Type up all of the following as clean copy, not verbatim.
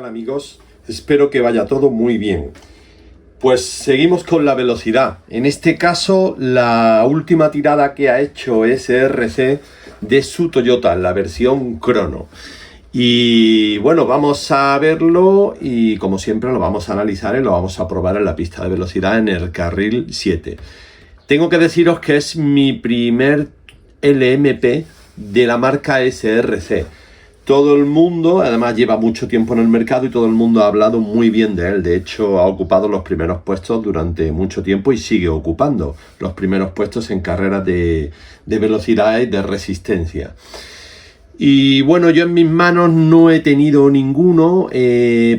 tal, amigos? Espero que vaya todo muy bien. Pues seguimos con la velocidad. En este caso, la última tirada que ha hecho SRC de su Toyota, la versión Crono. Y bueno, vamos a verlo y como siempre lo vamos a analizar y lo vamos a probar en la pista de velocidad en el carril 7. Tengo que deciros que es mi primer LMP de la marca SRC. Todo el mundo, además lleva mucho tiempo en el mercado y todo el mundo ha hablado muy bien de él. De hecho, ha ocupado los primeros puestos durante mucho tiempo y sigue ocupando los primeros puestos en carreras de velocidad y de resistencia. Y bueno, yo en mis manos no he tenido ninguno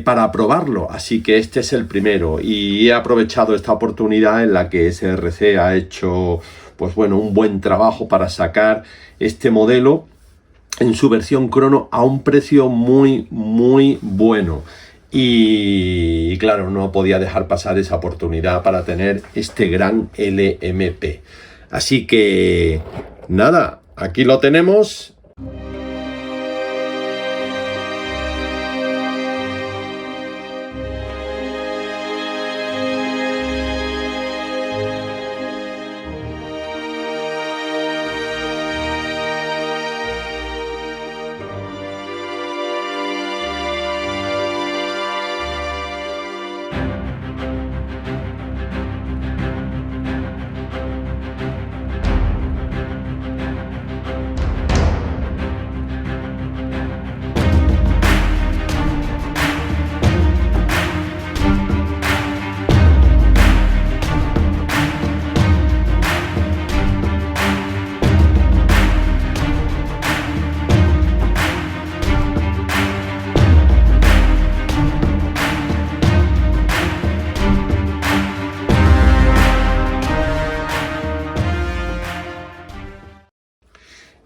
para probarlo, así que este es el primero. Y he aprovechado esta oportunidad en la que SRC ha hecho, pues bueno, un buen trabajo para sacar este modelo en su versión Crono a un precio muy bueno. Y claro, no podía dejar pasar esa oportunidad para tener este gran LMP. Así que nada, aquí lo tenemos.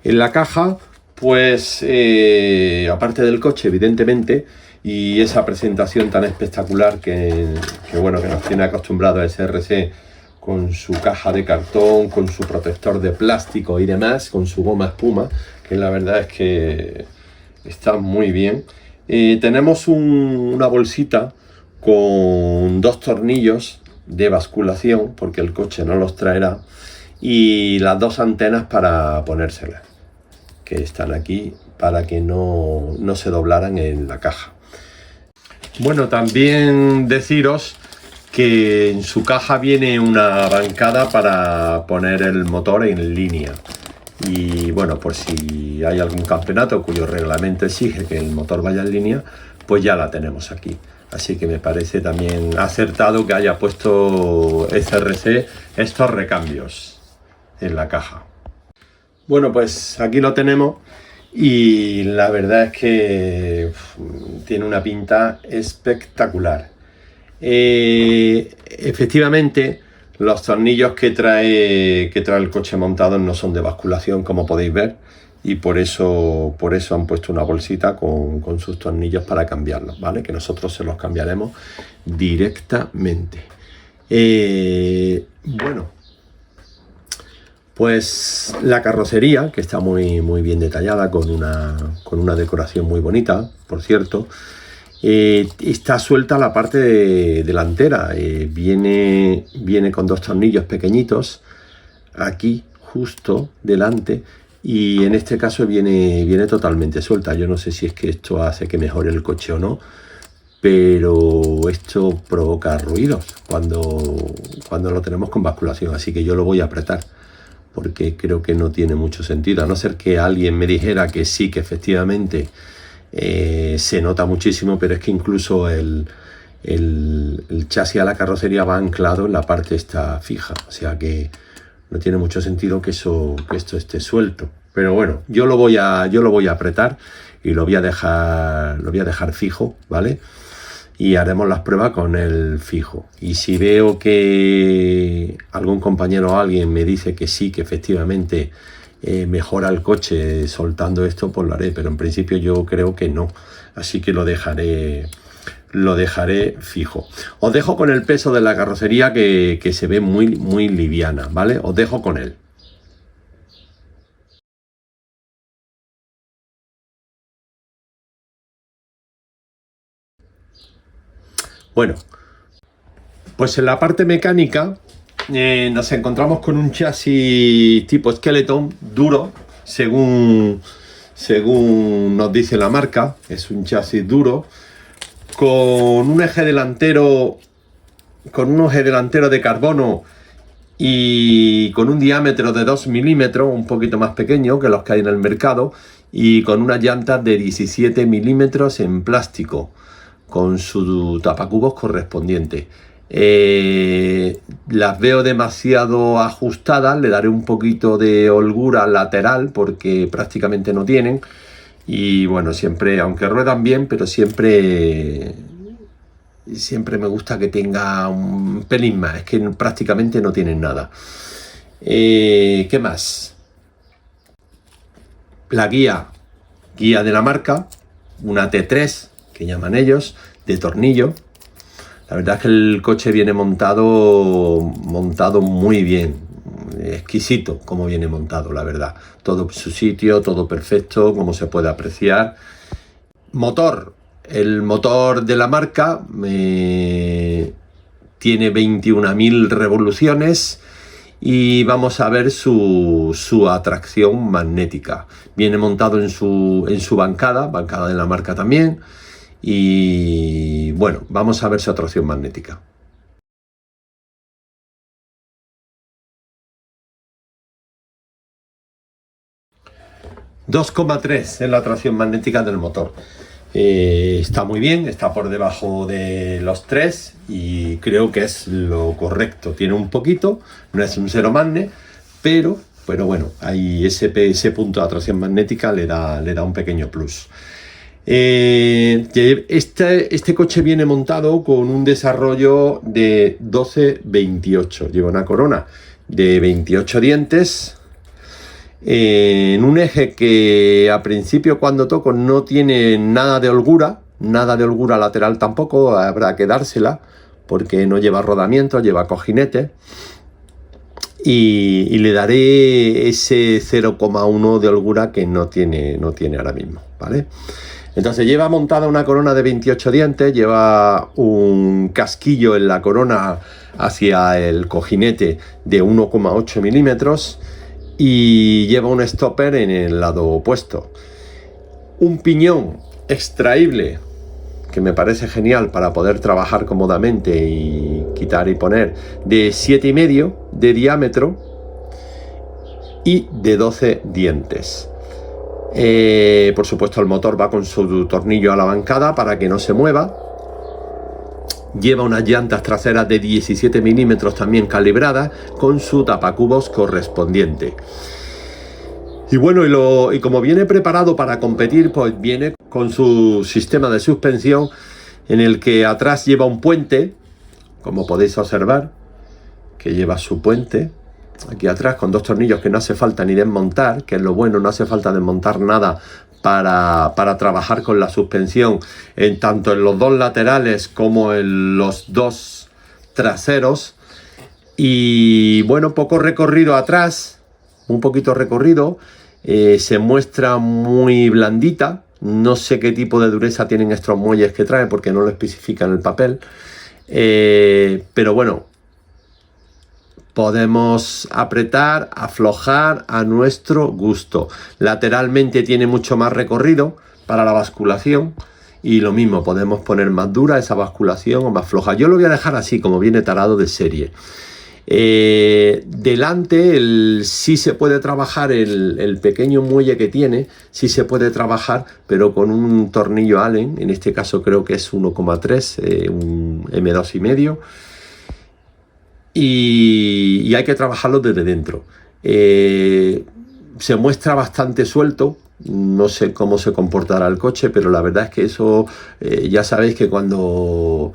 En la caja, pues aparte del coche, evidentemente, y esa presentación tan espectacular que bueno, que nos tiene acostumbrado a SRC con su caja de cartón, con su protector de plástico y demás, con su goma espuma, que la verdad es que está muy bien. Tenemos una bolsita con 2 tornillos de basculación, porque el coche no los traerá, y las 2 antenas para ponérselas, que están aquí para que no se doblaran en la caja. Bueno, también deciros que en su caja viene una bancada para poner el motor en línea. Y bueno, por si hay algún campeonato cuyo reglamento exige que el motor vaya en línea, pues ya la tenemos aquí. Así que me parece también acertado que haya puesto SRC estos recambios en la caja. Bueno, pues aquí lo tenemos y la verdad es que tiene una pinta espectacular. Efectivamente, los tornillos que trae el coche montado no son de basculación, como podéis ver, y por eso han puesto una bolsita con sus tornillos para cambiarlos, ¿vale? Que nosotros se los cambiaremos directamente. Bueno, pues la carrocería, que está muy bien detallada, con una decoración muy bonita, por cierto. Está suelta la parte delantera, viene con 2 tornillos pequeñitos aquí justo delante, y en este caso viene totalmente suelta. Yo no sé si es que esto hace que mejore el coche o no, pero esto provoca ruidos cuando lo tenemos con basculación, así que yo lo voy a apretar porque creo que no tiene mucho sentido, a no ser que alguien me dijera que sí, que efectivamente se nota muchísimo, pero es que incluso el chasis a la carrocería va anclado en la parte esta fija, o sea que no tiene mucho sentido que esto esté suelto. Pero bueno, yo lo voy a apretar y lo voy a dejar fijo, ¿vale? Y haremos las pruebas con el fijo. Y si veo que algún compañero o alguien me dice que sí, que efectivamente mejora el coche soltando esto, pues lo haré, pero en principio yo creo que no, así que lo dejaré fijo. Os dejo con el peso de la carrocería que se ve muy liviana, ¿vale? Os dejo con él. Bueno, pues en la parte mecánica nos encontramos con un chasis tipo Skeleton duro, según nos dice la marca. Es un chasis duro con un eje delantero de carbono y con un diámetro de 2 milímetros, un poquito más pequeño que los que hay en el mercado, y con unas llantas de 17 milímetros en plástico, con su tapacubos correspondiente. Las veo demasiado ajustadas, le daré un poquito de holgura lateral porque prácticamente no tienen. Y bueno, siempre, aunque ruedan bien, pero siempre me gusta que tenga un pelín más. Es que prácticamente no tienen nada. ¿Qué más? La guía de la marca, una T3 que llaman ellos, de tornillo. La verdad es que el coche viene montado muy bien, exquisito como viene montado, la verdad. Todo en su sitio, todo perfecto, como se puede apreciar. Motor, el motor de la marca tiene 21.000 revoluciones y vamos a ver su atracción magnética. Viene montado en su bancada de la marca también. Y bueno, vamos a ver su atracción magnética. ...2,3 es la atracción magnética del motor. Está muy bien, está por debajo de los 3 y creo que es lo correcto. Tiene un poquito, no es un cero magne, pero bueno, ahí ese punto de atracción magnética le da un pequeño plus. Este coche viene montado con un desarrollo de 12-28. Lleva una corona de 28 dientes en un eje que a principio, cuando toco, no tiene nada de holgura lateral tampoco. Habrá que dársela porque no lleva rodamiento, lleva cojinete. Y le daré ese 0,1 de holgura que no tiene ahora mismo, ¿vale? Entonces lleva montada una corona de 28 dientes, lleva un casquillo en la corona hacia el cojinete de 1,8 milímetros y lleva un stopper en el lado opuesto. Un piñón extraíble que me parece genial para poder trabajar cómodamente y quitar y poner, de 7,5 de diámetro y de 12 dientes. Por supuesto, el motor va con su tornillo a la bancada para que no se mueva. Lleva unas llantas traseras de 17 milímetros también calibradas con su tapacubos correspondiente. Y bueno, y como viene preparado para competir, pues viene con su sistema de suspensión en el que atrás lleva un puente, como podéis observar, que lleva su puente aquí atrás con 2 tornillos que no hace falta ni desmontar, que es lo bueno, no hace falta desmontar nada para trabajar con la suspensión, tanto en los 2 laterales como en los 2 traseros. Y bueno, poco recorrido atrás, un poquito recorrido, se muestra muy blandita. No sé qué tipo de dureza tienen estos muelles que trae porque no lo especifica en el papel, pero bueno, podemos apretar, aflojar a nuestro gusto. Lateralmente tiene mucho más recorrido para la basculación y lo mismo, podemos poner más dura esa basculación o más floja. Yo lo voy a dejar así como viene tarado de serie. Delante sí se puede trabajar el pequeño muelle que tiene, sí se puede trabajar, pero con un tornillo Allen, en este caso creo que es 1,3, un M2,5. Y hay que trabajarlo desde dentro. Se muestra bastante suelto, no sé cómo se comportará el coche, pero la verdad es que eso, ya sabéis que cuando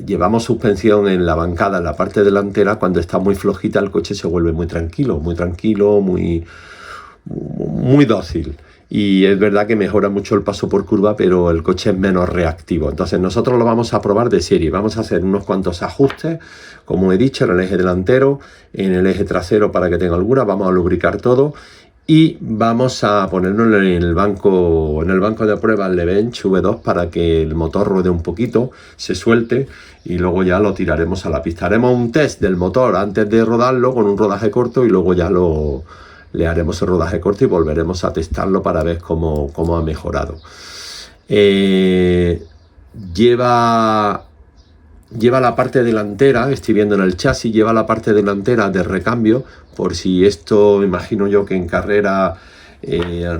llevamos suspensión en la bancada, en la parte delantera, cuando está muy flojita el coche se vuelve muy tranquilo, muy dócil. Y es verdad que mejora mucho el paso por curva, pero el coche es menos reactivo. Entonces nosotros lo vamos a probar de serie. Vamos a hacer unos cuantos ajustes, como he dicho, en el eje delantero, en el eje trasero para que tenga holgura. Vamos a lubricar todo y vamos a ponerlo en el banco de pruebas Lebench V2 para que el motor ruede un poquito, se suelte y luego ya lo tiraremos a la pista. Haremos un test del motor antes de rodarlo con un rodaje corto y luego ya le haremos el rodaje corto y volveremos a testarlo para ver cómo ha mejorado. Lleva la parte delantera, estoy viendo en el chasis, lleva la parte delantera de recambio, por si esto, imagino yo que en carrera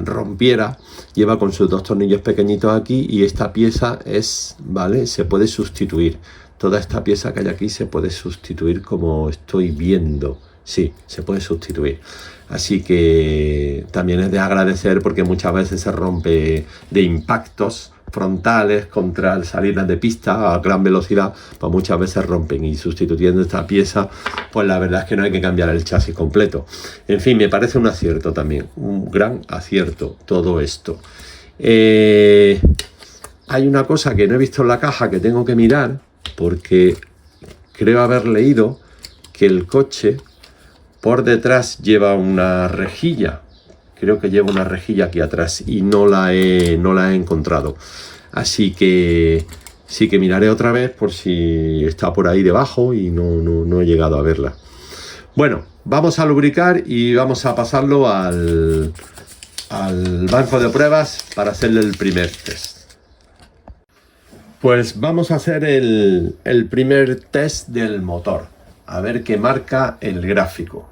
rompiera, lleva con sus dos tornillos pequeñitos aquí y esta pieza ¿vale? Se puede sustituir. Toda esta pieza que hay aquí se puede sustituir como estoy viendo. Sí, se puede sustituir. Así que también es de agradecer porque muchas veces se rompe de impactos frontales contra salidas de pista a gran velocidad, pues muchas veces rompen y sustituyendo esta pieza, pues la verdad es que no hay que cambiar el chasis completo. En fin, me parece un acierto también, un gran acierto todo esto. Hay una cosa que no he visto en la caja que tengo que mirar porque creo haber leído que el coche por detrás lleva una rejilla. Creo que lleva una rejilla aquí atrás y no la he encontrado. Así que sí que miraré otra vez por si está por ahí debajo y no he llegado a verla. Bueno, vamos a lubricar y vamos a pasarlo al banco de pruebas para hacerle el primer test. Pues vamos a hacer el primer test del motor. A ver qué marca el gráfico.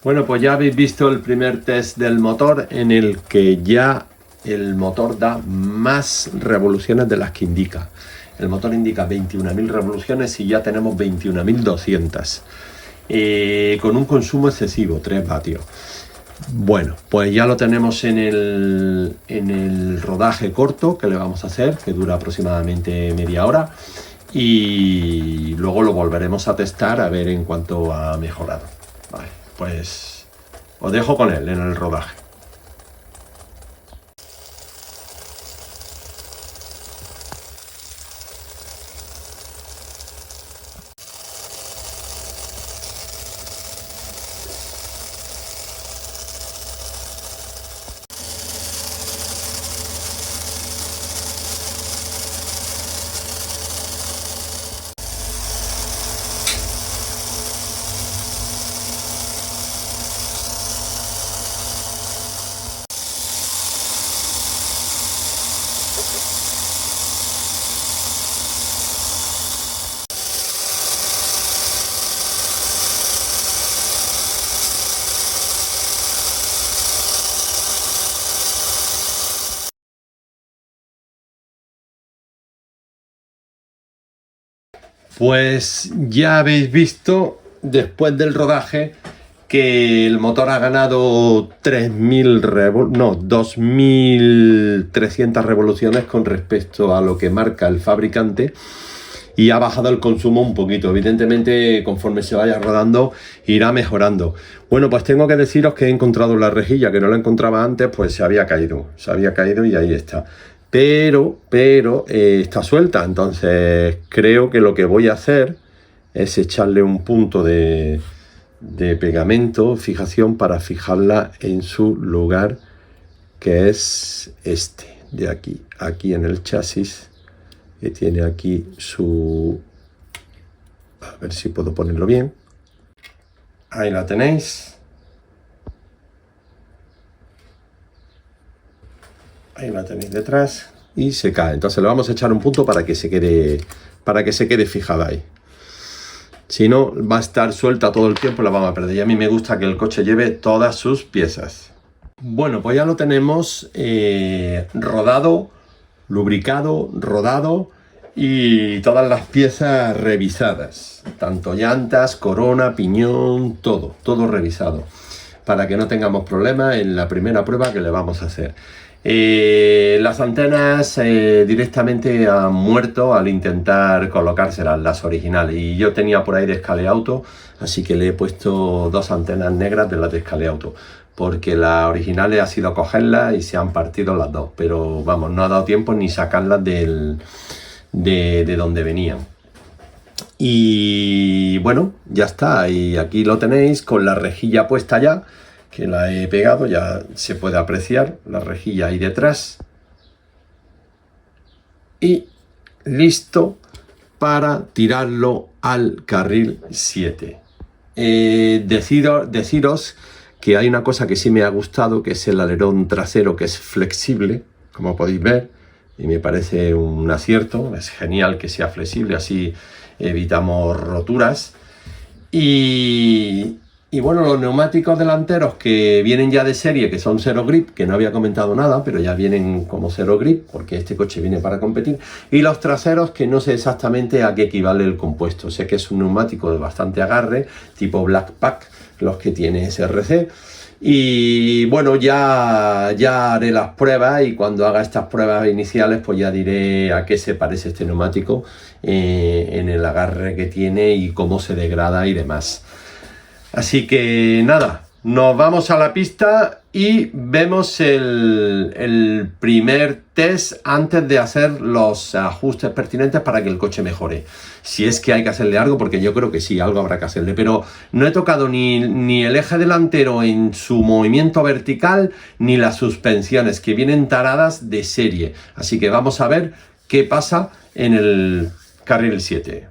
Bueno, pues ya habéis visto el primer test del motor en el que ya el motor da más revoluciones de las que indica. El motor indica 21.000 revoluciones y ya tenemos 21.200. Con un consumo excesivo, 3 vatios. Bueno, pues ya lo tenemos en el rodaje corto que le vamos a hacer, que dura aproximadamente media hora. Y luego lo volveremos a testar a ver en cuánto ha mejorado. Vale, pues os dejo con él en el rodaje. Pues ya habéis visto después del rodaje que el motor ha ganado 2.300 revoluciones con respecto a lo que marca el fabricante y ha bajado el consumo un poquito. Evidentemente, conforme se vaya rodando, irá mejorando. Bueno, pues tengo que deciros que he encontrado la rejilla, que no la encontraba antes, pues se había caído y ahí está. Pero está suelta, entonces creo que lo que voy a hacer es echarle un punto de pegamento, fijación, para fijarla en su lugar, que es este, de aquí en el chasis, que tiene aquí su... A ver si puedo ponerlo bien. Ahí la tenéis. Ahí la tenéis detrás y se cae. Entonces le vamos a echar un punto para que se quede fijada ahí. Si no, va a estar suelta todo el tiempo y la vamos a perder. Y a mí me gusta que el coche lleve todas sus piezas. Bueno, pues ya lo tenemos rodado, lubricado, rodado y todas las piezas revisadas. Tanto llantas, corona, piñón, todo revisado. Para que no tengamos problemas en la primera prueba que le vamos a hacer. Las antenas directamente han muerto al intentar colocárselas, las originales, y yo tenía por ahí de Scaleauto, así que le he puesto 2 antenas negras de las de Scaleauto, porque las originales ha sido cogerlas y se han partido las 2, pero vamos, no ha dado tiempo ni sacarlas de donde venían. Y bueno, ya está. Y aquí lo tenéis con la rejilla puesta ya, que la he pegado, ya se puede apreciar la rejilla ahí detrás. Y listo para tirarlo al carril 7. Deciros que hay una cosa que sí me ha gustado, que es el alerón trasero, que es flexible, como podéis ver, y me parece un acierto. Es genial que sea flexible, así evitamos roturas. Y bueno, los neumáticos delanteros que vienen ya de serie, que son Zero Grip, que no había comentado nada, pero ya vienen como Zero Grip, porque este coche viene para competir. Y los traseros, que no sé exactamente a qué equivale el compuesto. Sé que es un neumático de bastante agarre, tipo Black Pack, los que tiene SRC. Y bueno, ya haré las pruebas, y cuando haga estas pruebas iniciales, pues ya diré a qué se parece este neumático en el agarre que tiene y cómo se degrada y demás. Así que nada, nos vamos a la pista y vemos el primer test antes de hacer los ajustes pertinentes para que el coche mejore. Si es que hay que hacerle algo, porque yo creo que sí, algo habrá que hacerle. Pero no he tocado ni el eje delantero en su movimiento vertical, ni las suspensiones, que vienen taradas de serie. Así que vamos a ver qué pasa en el carril 7.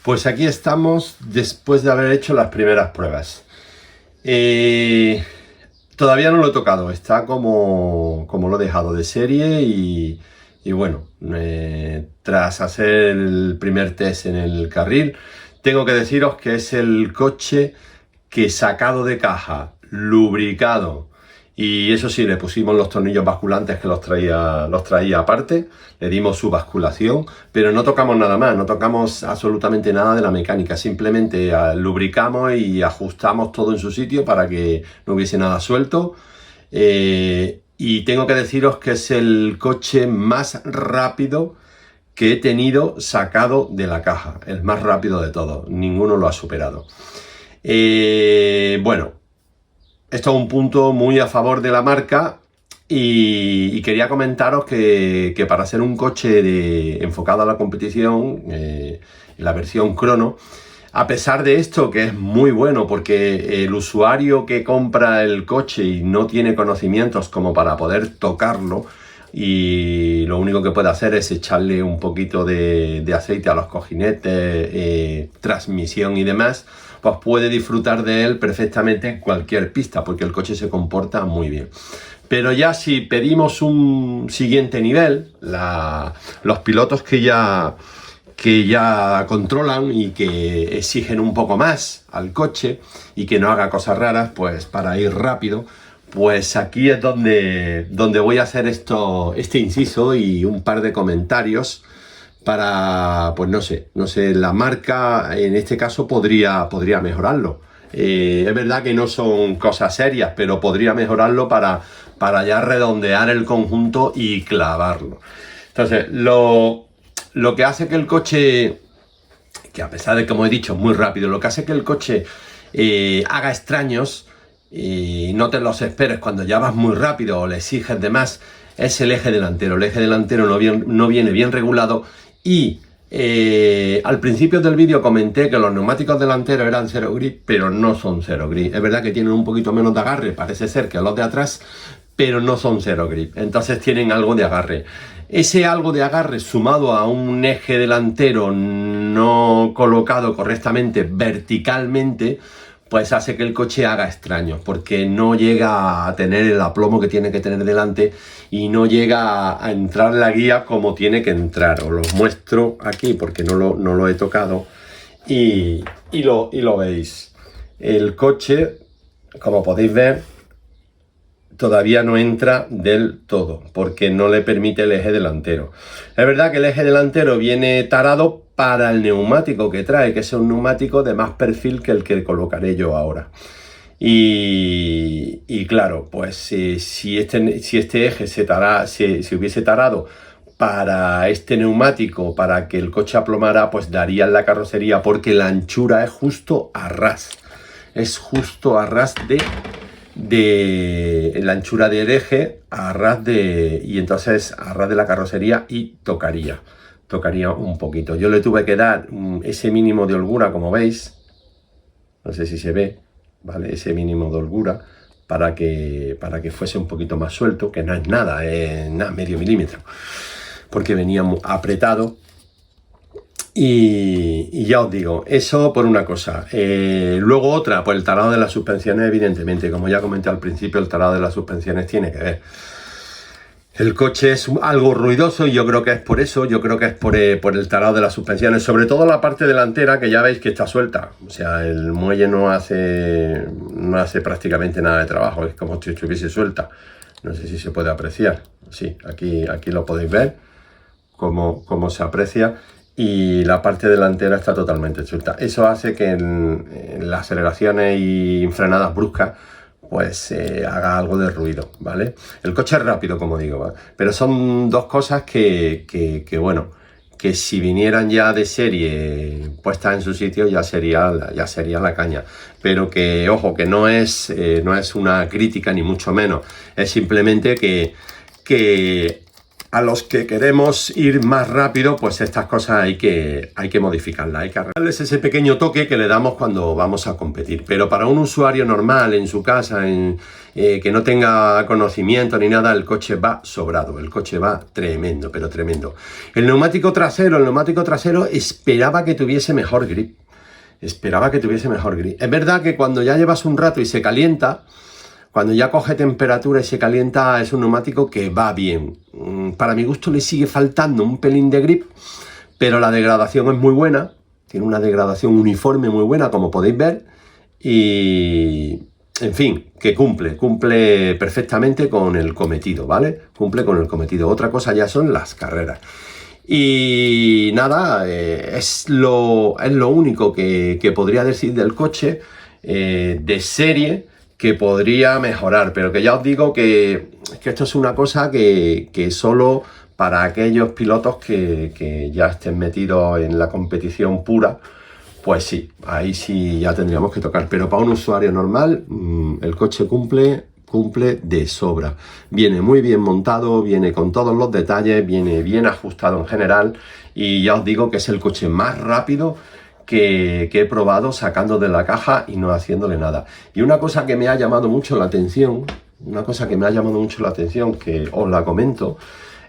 Pues aquí estamos después de haber hecho las primeras pruebas. Todavía no lo he tocado, está como lo he dejado de serie y bueno, tras hacer el primer test en el carril, tengo que deciros que es el coche que sacado de caja, lubricado, y eso sí, le pusimos los tornillos basculantes que los traía aparte, le dimos su basculación, pero no tocamos nada más, no tocamos absolutamente nada de la mecánica, simplemente lubricamos y ajustamos todo en su sitio para que no hubiese nada suelto. Y tengo que deciros que es el coche más rápido que he tenido sacado de la caja, el más rápido de todos, ninguno lo ha superado. Bueno, esto es un punto muy a favor de la marca, y quería comentaros que para ser un coche enfocado a la competición, la versión crono, a pesar de esto, que es muy bueno, porque el usuario que compra el coche y no tiene conocimientos como para poder tocarlo, y lo único que puede hacer es echarle un poquito de aceite a los cojinetes, transmisión y demás, pues puede disfrutar de él perfectamente en cualquier pista, porque el coche se comporta muy bien. Pero ya si pedimos un siguiente nivel, los pilotos que ya controlan y que exigen un poco más al coche y que no haga cosas raras, pues para ir rápido, pues aquí es donde voy a hacer este inciso y un par de comentarios para, pues no sé, la marca en este caso podría mejorarlo. Es verdad que no son cosas serias, pero podría mejorarlo para ya redondear el conjunto y clavarlo. Entonces, lo que hace que el coche, que a pesar de, como he dicho, es muy rápido, lo que hace que el coche haga extraños y no te los esperes cuando ya vas muy rápido o le exiges de más, es el eje delantero. El eje delantero no viene bien regulado, y al principio del vídeo comenté que los neumáticos delanteros eran Zero Grip, pero no son Zero Grip. Es verdad que tienen un poquito menos de agarre, parece ser, que los de atrás, pero no son Zero Grip, entonces tienen algo de agarre. Ese algo de agarre, sumado a un eje delantero no colocado correctamente verticalmente, pues hace que el coche haga extraños, porque no llega a tener el aplomo que tiene que tener delante y no llega a entrar la guía como tiene que entrar. Os lo muestro aquí porque no lo he tocado y lo veis. el coche, como podéis ver, todavía no entra del todo, porque no le permite el eje delantero. Es verdad que el eje delantero viene tarado para el neumático que trae, que es un neumático de más perfil que el que colocaré yo ahora. Y claro, pues si este eje se hubiese tarado para este neumático, para que el coche aplomara, pues daría en la carrocería, porque la anchura es justo a ras. Es justo a ras de la anchura del eje, y entonces a ras de la carrocería, y tocaría un poquito. Yo le tuve que dar ese mínimo de holgura, como veis, no sé si se ve, ¿vale? Ese mínimo de holgura para que fuese un poquito más suelto, que no es nada, es nada, medio milímetro, porque venía apretado. Y ya os digo, eso por una cosa. Luego otra, pues el tarado de las suspensiones, evidentemente, como ya comenté al principio, el tarado de las suspensiones tiene que ver. El coche es algo ruidoso y yo creo que es por eso, yo creo que es por el tarado de las suspensiones, sobre todo la parte delantera, que ya veis que está suelta. O sea, el muelle no hace prácticamente nada de trabajo, es como si estuviese suelta. No sé si se puede apreciar. Sí, aquí lo podéis ver, cómo se aprecia. Y la parte delantera está totalmente suelta. Eso hace que en las aceleraciones y frenadas bruscas pues haga algo de ruido, ¿vale? El coche es rápido, como digo, ¿vale? Pero son dos cosas que bueno, que si vinieran ya de serie puestas en su sitio ya sería la caña. Pero que, ojo, que no es una crítica ni mucho menos. Es simplemente que a los que queremos ir más rápido, pues estas cosas hay que modificarlas, hay que darles ese pequeño toque que le damos cuando vamos a competir. Pero para un usuario normal, en su casa, que no tenga conocimiento ni nada, el coche va sobrado, el coche va tremendo, pero tremendo. El neumático trasero esperaba que tuviese mejor grip. Es verdad que cuando ya llevas un rato y se calienta, cuando ya coge temperatura y se calienta, es un neumático que va bien. Para mi gusto le sigue faltando un pelín de grip, pero la degradación es muy buena. Tiene una degradación uniforme muy buena, como podéis ver. Y, en fin, que cumple perfectamente con el cometido, ¿vale? Cumple con el cometido. Otra cosa ya son las carreras. Y nada, es lo único que podría decir del coche de serie, que podría mejorar, pero que ya os digo que esto es una cosa que solo para aquellos pilotos que ya estén metidos en la competición pura, pues sí, ahí sí ya tendríamos que tocar, pero para un usuario normal el coche cumple de sobra. Viene muy bien montado, viene con todos los detalles, viene bien ajustado en general, y ya os digo que es el coche más rápido que he probado sacando de la caja y no haciéndole nada. Y una cosa que me ha llamado mucho la atención, que os la comento,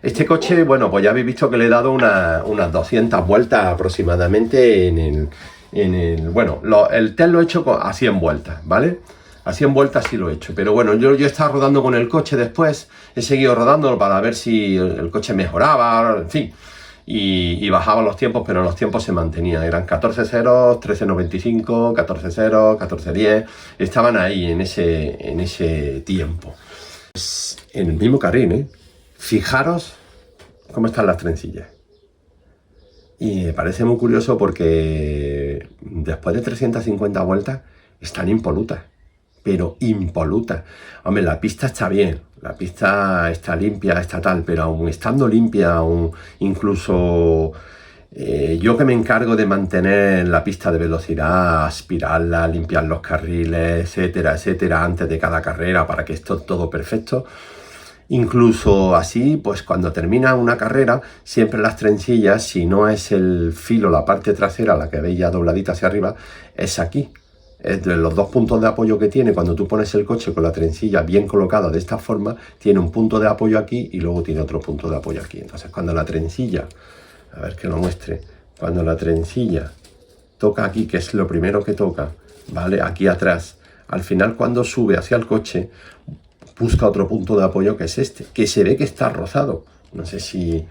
este coche, bueno, pues ya habéis visto que le he dado unas 200 vueltas aproximadamente bueno, el test lo he hecho a 100 vueltas, ¿vale? A 100 vueltas sí lo he hecho, pero bueno, yo he estado rodando con el coche después, he seguido rodando para ver si el coche mejoraba, en fin, y bajaba los tiempos, pero los tiempos se mantenían, eran 14.0, 13.95, 14.0, 14.10, estaban ahí en ese tiempo. Pues en el mismo carril, ¿eh? Fijaros cómo están las trencillas. Y me parece muy curioso porque después de 350 vueltas están impolutas, pero impolutas. Hombre, la pista está bien, la pista está limpia, está tal, pero aún estando limpia, incluso yo que me encargo de mantener la pista de velocidad, aspirarla, limpiar los carriles, etcétera, etcétera, antes de cada carrera para que esté todo perfecto. Incluso así, pues cuando termina una carrera, siempre las trencillas, si no es el filo, la parte trasera, la que veis ya dobladita hacia arriba, es aquí. Entre los dos puntos de apoyo que tiene, cuando tú pones el coche con la trencilla bien colocada de esta forma, tiene un punto de apoyo aquí y luego tiene otro punto de apoyo aquí. Entonces cuando la trencilla, a ver que lo muestre, cuando la trencilla toca aquí, que es lo primero que toca, ¿vale? Aquí atrás, al final cuando sube hacia el coche, busca otro punto de apoyo que es este, que se ve que está rozado. No sé si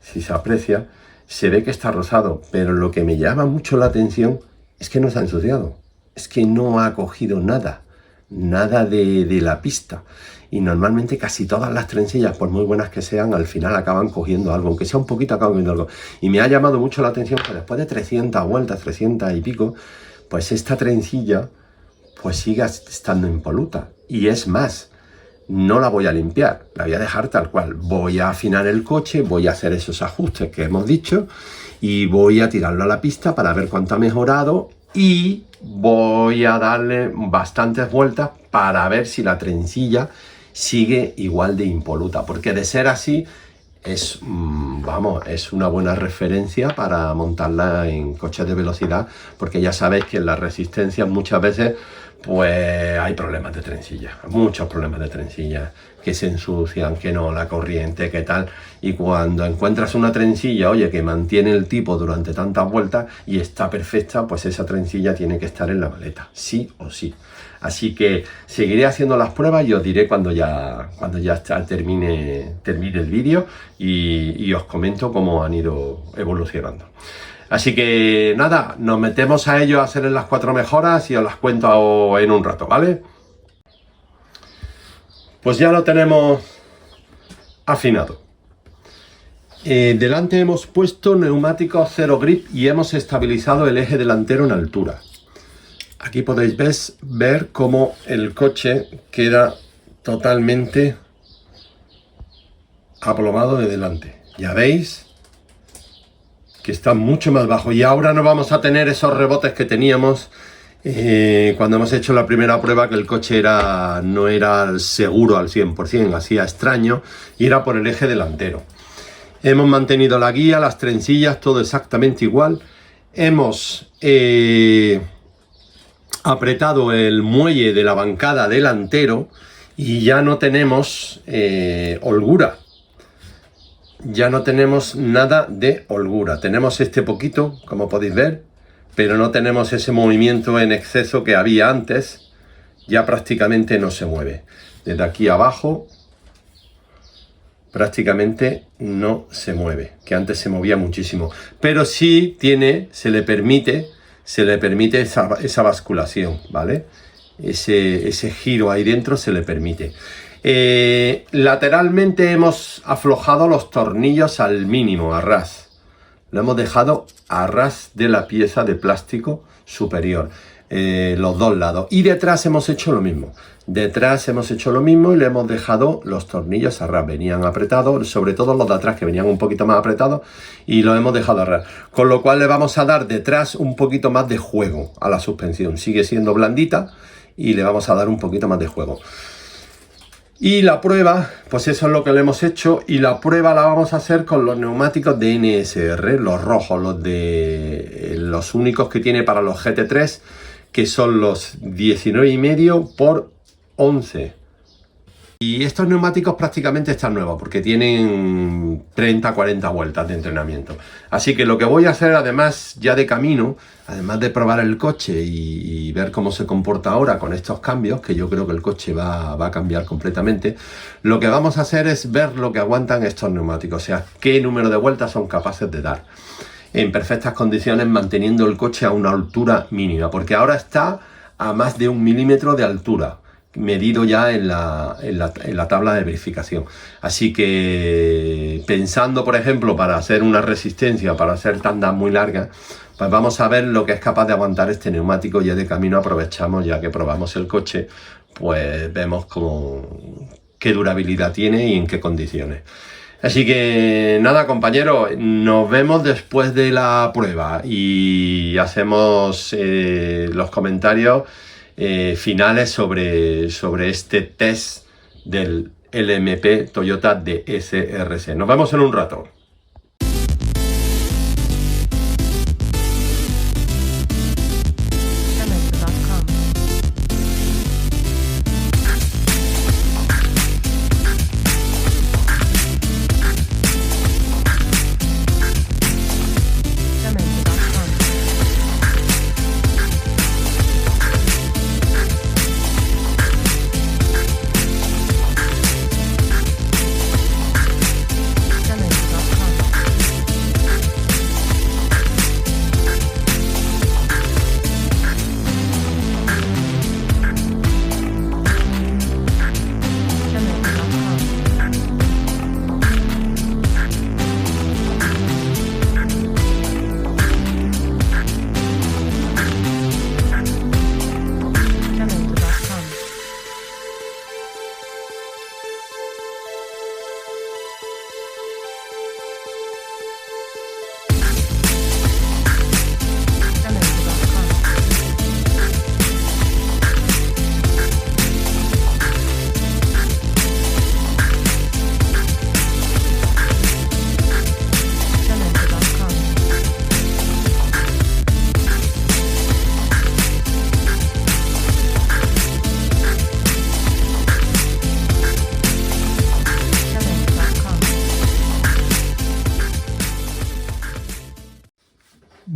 se aprecia, se ve que está rozado, pero lo que me llama mucho la atención es que no se ha ensuciado. es que no ha cogido nada de la pista. Y normalmente casi todas las trencillas, por muy buenas que sean, al final acaban cogiendo algo, aunque sea un poquito, acaban cogiendo algo. Y me ha llamado mucho la atención que después de 300 vueltas, 300 y pico, pues esta trencilla pues sigue estando impoluta. Y es más, no la voy a limpiar, la voy a dejar tal cual. Voy a afinar el coche, voy a hacer esos ajustes que hemos dicho y voy a tirarlo a la pista para ver cuánto ha mejorado y voy a darle bastantes vueltas para ver si la trencilla sigue igual de impoluta, porque de ser así es, es una buena referencia para montarla en coches de velocidad, porque ya sabéis que en las resistencias muchas veces pues hay problemas de trencilla, muchos problemas de trencilla, que se ensucian, que no, la corriente, que tal, y cuando encuentras una trencilla, oye, que mantiene el tipo durante tantas vueltas y está perfecta, pues esa trencilla tiene que estar en la maleta, sí o sí. Así que seguiré haciendo las pruebas y os diré cuando ya termine el vídeo y os comento cómo han ido evolucionando. Así que nada, nos metemos a ello a hacer las 4 mejoras y os las cuento en un rato, ¿vale? Pues ya lo tenemos afinado. Delante hemos puesto neumáticos cero grip y hemos estabilizado el eje delantero en altura. Aquí podéis ver cómo el coche queda totalmente aplomado de delante. Ya veis que está mucho más bajo y ahora no vamos a tener esos rebotes que teníamos cuando hemos hecho la primera prueba, que el coche no era seguro al 100%, hacía extraño y era por el eje delantero. Hemos mantenido la guía, las trencillas, todo exactamente igual. Hemos apretado el muelle de la bancada delantero y ya no tenemos holgura. Ya no tenemos nada de holgura. Tenemos este poquito, como podéis ver, pero no tenemos ese movimiento en exceso que había antes. Ya prácticamente no se mueve. Desde aquí abajo prácticamente no se mueve, que antes se movía muchísimo. Pero sí se le permite esa basculación, ¿vale? Ese giro ahí dentro se le permite. Lateralmente hemos aflojado los tornillos al mínimo, a ras. Lo hemos dejado a ras de la pieza de plástico superior, los dos lados. Y detrás hemos hecho lo mismo. Detrás hemos hecho lo mismo y le hemos dejado los tornillos a ras. Venían apretados, sobre todo los de atrás, que venían un poquito más apretados, y los hemos dejado a ras. Con lo cual le vamos a dar detrás un poquito más de juego a la suspensión. Sigue siendo blandita y le vamos a dar un poquito más de juego. Y la prueba, pues eso es lo que le hemos hecho, y la prueba la vamos a hacer con los neumáticos de NSR, los rojos, los únicos que tiene para los GT3, que son los 19,5 por 11. Y estos neumáticos prácticamente están nuevos, porque tienen 30-40 vueltas de entrenamiento. Así que lo que voy a hacer, además, ya de camino, además de probar el coche y ver cómo se comporta ahora con estos cambios, que yo creo que el coche va a cambiar completamente, lo que vamos a hacer es ver lo que aguantan estos neumáticos, o sea, qué número de vueltas son capaces de dar en perfectas condiciones, manteniendo el coche a una altura mínima, porque ahora está a más de 1 milímetro de altura, medido ya en la tabla de verificación. Así que pensando, por ejemplo, para hacer una resistencia, para hacer tandas muy largas, pues vamos a ver lo que es capaz de aguantar este neumático. Ya de camino aprovechamos, ya que probamos el coche, pues vemos qué durabilidad tiene y en qué condiciones. Así que nada, compañeros, nos vemos después de la prueba y hacemos los comentarios finales sobre este test del LMP Toyota DSRC. Nos vemos en un rato.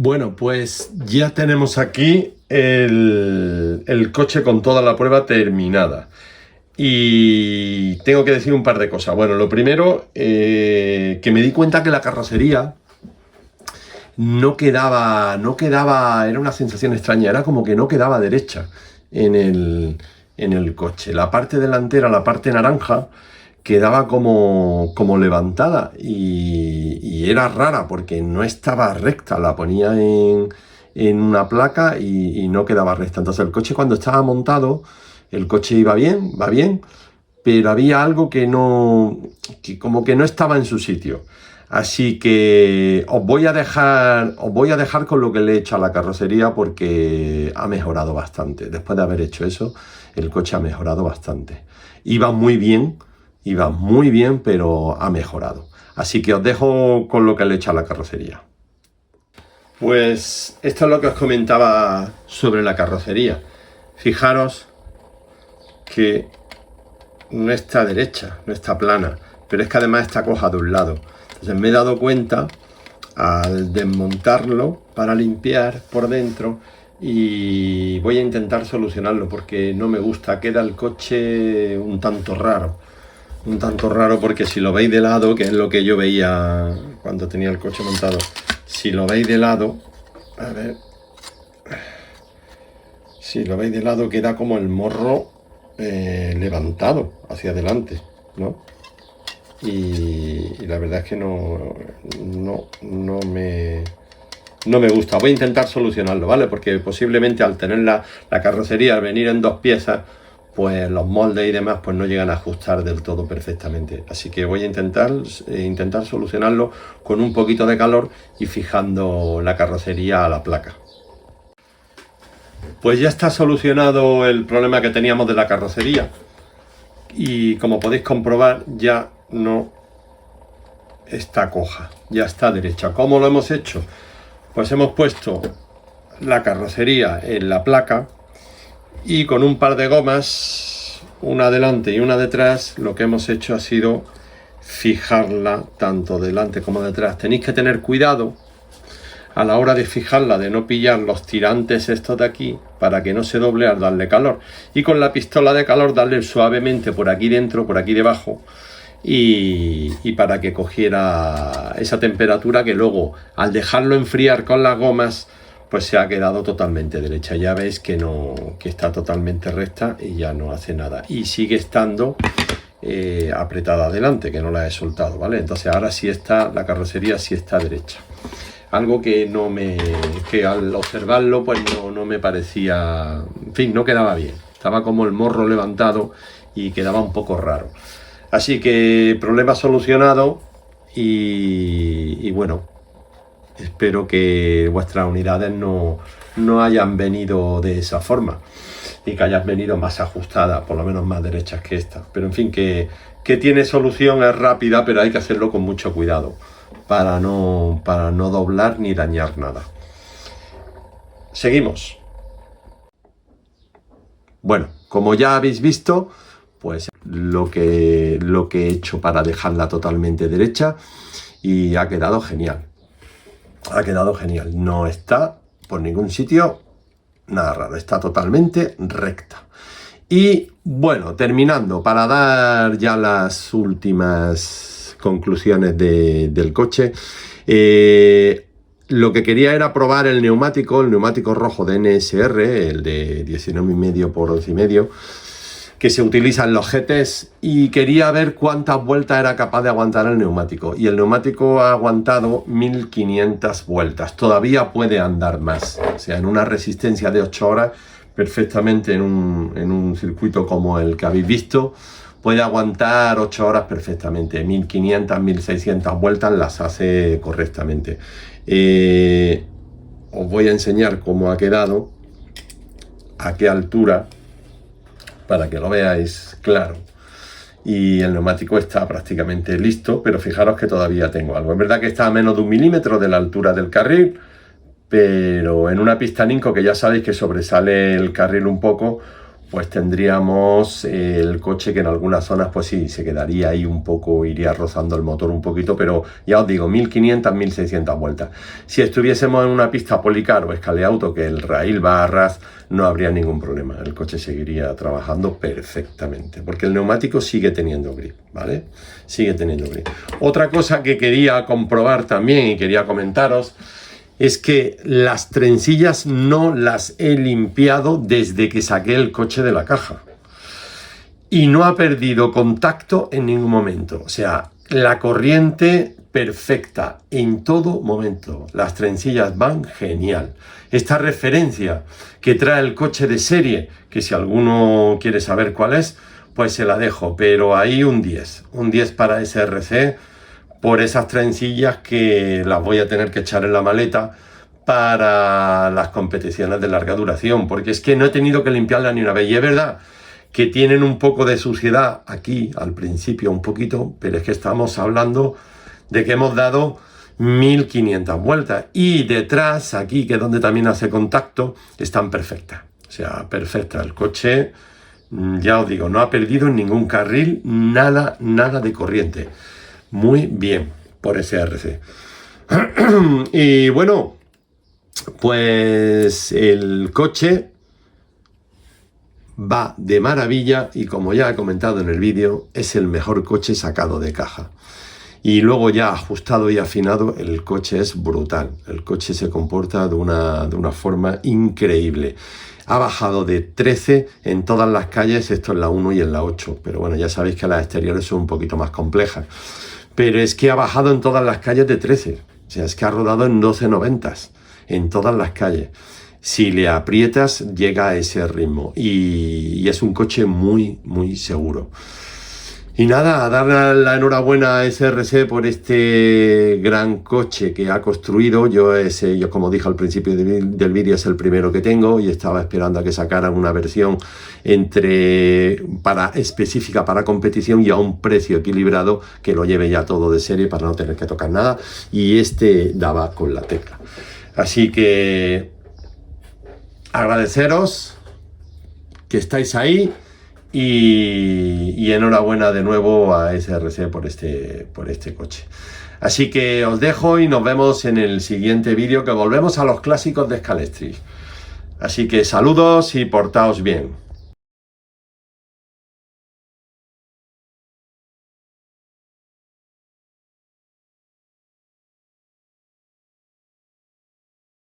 Bueno, pues ya tenemos aquí el coche con toda la prueba terminada. Y tengo que decir un par de cosas. Bueno, lo primero, que me di cuenta que la carrocería no quedaba, era una sensación extraña, era como que no quedaba derecha en el coche. La parte delantera, la parte naranja, quedaba como levantada y era rara porque no estaba recta, la ponía en una placa y no quedaba recta. Entonces el coche cuando estaba montado, el coche iba bien, va bien, pero había algo que como que no estaba en su sitio. Así que os voy a dejar con lo que le he hecho a la carrocería porque ha mejorado bastante. Después de haber hecho eso, el coche ha mejorado bastante. Iba muy bien, pero ha mejorado. Así que os dejo con lo que le he hecho a la carrocería. Pues esto es lo que os comentaba sobre la carrocería. Fijaros que no está derecha, no está plana, pero es que además está coja de un lado. Entonces me he dado cuenta al desmontarlo para limpiar por dentro y voy a intentar solucionarlo porque no me gusta, queda el coche un tanto raro porque si lo veis de lado, que es lo que yo veía cuando tenía el coche montado, si lo veis de lado, a ver, si lo veis de lado queda como el morro levantado hacia adelante, ¿no? Y la verdad es que no me gusta. Voy a intentar solucionarlo, ¿vale? Porque posiblemente al tener la carrocería, al venir en dos piezas, pues los moldes y demás pues no llegan a ajustar del todo perfectamente. Así que voy a intentar solucionarlo con un poquito de calor y fijando la carrocería a la placa. Pues ya está solucionado el problema que teníamos de la carrocería. Y como podéis comprobar, ya no está coja, ya está derecha. ¿Cómo lo hemos hecho? Pues hemos puesto la carrocería en la placa y con un par de gomas, una delante y una detrás, lo que hemos hecho ha sido fijarla tanto delante como detrás. Tenéis que tener cuidado a la hora de fijarla, de no pillar los tirantes estos de aquí para que no se doble al darle calor, y con la pistola de calor darle suavemente por aquí dentro, por aquí debajo, y para que cogiera esa temperatura que luego al dejarlo enfriar con las gomas pues se ha quedado totalmente derecha. Ya veis que está totalmente recta y ya no hace nada y sigue estando apretada adelante, que no la he soltado, ¿vale? Entonces ahora sí está, la carrocería sí está derecha. Algo que que al observarlo pues no me parecía, en fin, no quedaba bien. Estaba como el morro levantado y quedaba un poco raro. Así que problema solucionado y bueno, espero que vuestras unidades no hayan venido de esa forma y que hayan venido más ajustadas, por lo menos más derechas que esta. Pero en fin, que tiene solución, es rápida, pero hay que hacerlo con mucho cuidado para no doblar ni dañar nada. Seguimos. Bueno, como ya habéis visto, pues lo que he hecho para dejarla totalmente derecha y ha quedado genial. Ha quedado genial. No está por ningún sitio nada raro. Está totalmente recta. Y bueno, terminando, para dar ya las últimas conclusiones del coche, lo que quería era probar el neumático rojo de NSR, el de 19,5 por 11,5, que se utiliza en los GTs, y quería ver cuántas vueltas era capaz de aguantar el neumático. Y el neumático ha aguantado 1500 vueltas. Todavía puede andar más. O sea, en una resistencia de 8 horas, perfectamente en un circuito como el que habéis visto, puede aguantar 8 horas perfectamente. 1500, 1600 vueltas las hace correctamente. Os voy a enseñar cómo ha quedado, a qué altura, para que lo veáis claro. Y el neumático está prácticamente listo, pero fijaros que todavía tengo algo. Es verdad que está a menos de 1 milímetro de la altura del carril, pero en una pista Ninco, que ya sabéis que sobresale el carril un poco, pues tendríamos el coche que en algunas zonas pues sí, se quedaría ahí un poco, iría rozando el motor un poquito, pero ya os digo, 1500, 1600 vueltas. Si estuviésemos en una pista Policar o Scaleauto, que el raíl va a ras, no habría ningún problema, el coche seguiría trabajando perfectamente, porque el neumático sigue teniendo grip, ¿vale? Sigue teniendo grip. Otra cosa que quería comprobar también y quería comentaros es que las trencillas no las he limpiado desde que saqué el coche de la caja. Y no ha perdido contacto en ningún momento. O sea, la corriente perfecta en todo momento. Las trencillas van genial. Esta referencia que trae el coche de serie, que si alguno quiere saber cuál es, pues se la dejo. Pero ahí un 10. Un 10 para SRC. Por esas trencillas que las voy a tener que echar en la maleta para las competiciones de larga duración, porque es que no he tenido que limpiarlas ni una vez. Y es verdad que tienen un poco de suciedad aquí al principio, un poquito, pero es que estamos hablando de que hemos dado 1500 vueltas y detrás, aquí que es donde también hace contacto, están perfectas. O sea, perfecta. El coche, ya os digo, no ha perdido en ningún carril nada de corriente. Muy bien por SRC. Y bueno, pues el coche va de maravilla y como ya he comentado en el vídeo, es el mejor coche sacado de caja. Y luego ya ajustado y afinado, el coche es brutal. El coche se comporta de una forma increíble. Ha bajado de 13 en todas las calles, esto en la 1 y en la 8. Pero bueno, ya sabéis que las exteriores son un poquito más complejas. Pero es que ha bajado en todas las calles de 13. O sea, es que ha rodado en 1290 en todas las calles. Si le aprietas, llega a ese ritmo. Y es un coche muy seguro. Y nada, a dar la enhorabuena a SRC por este gran coche que ha construido. Yo como dije al principio del vídeo, es el primero que tengo y estaba esperando a que sacaran una versión específica para competición y a un precio equilibrado que lo lleve ya todo de serie para no tener que tocar nada. Y este daba con la tecla. Así que agradeceros que estáis ahí. Y enhorabuena de nuevo a SRC por este coche. Así que os dejo y nos vemos en el siguiente vídeo, que volvemos a los clásicos de Scalextric. Así que saludos y portaos bien.